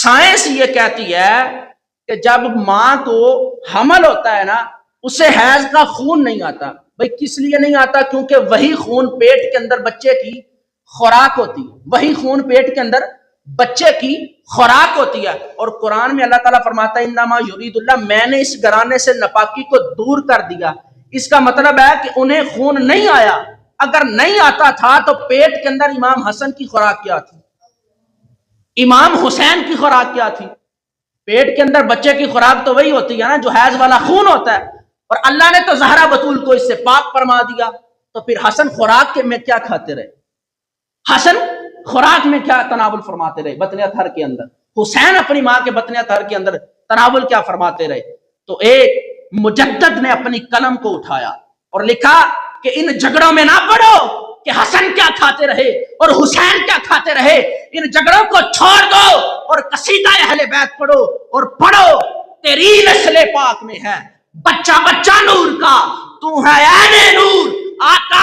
Science یہ کہتی ہے کہ جب ماں کو حمل ہوتا ہے نا اسے حیض کا خون نہیں آتا. بھئی کس لیے نہیں آتا؟ کیونکہ وہی خون پیٹ کے اندر بچے کی خوراک ہوتی ہے, وہی خون پیٹ کے اندر بچے کی خوراک ہوتی ہے. اور قرآن میں اللہ تعالیٰ فرماتا ہے انما یرید اللہ, میں نے اس گھرانے سے ناپاکی کو دور کر دیا. اس کا مطلب ہے کہ انہیں خون نہیں آیا. اگر نہیں آتا تھا تو پیٹ کے اندر امام حسن کی خوراک کیا تھی, امام حسین کی خوراک کیا تھی؟ پیٹ کے اندر بچے کی خوراک تو وہی ہوتی ہے نا جو حیض والا خون ہوتا ہے. اور اللہ نے تو زہرا بتول کو اس سے پاک فرما دیا, تو پھر حسن خوراک کے میں کیا کھاتے رہے؟ حسن خوراک میں کیا تناول فرماتے رہے بطن اطہر کے اندر؟ حسین اپنی ماں کے بطن اطہر کے اندر تناول کیا فرماتے رہے؟ تو ایک مجدد نے اپنی قلم کو اٹھایا اور لکھا کہ ان جھگڑوں میں نہ پڑو کہ حسن کیا کھاتے رہے اور حسین کیا کھاتے رہے, ان جھگڑوں کو چھوڑ دو اور قصیدہ اہل بیت پڑھو, اور پڑھو تیری نسل پاک میں ہے بچہ بچہ نور کا, تو ہے عین نور, آقا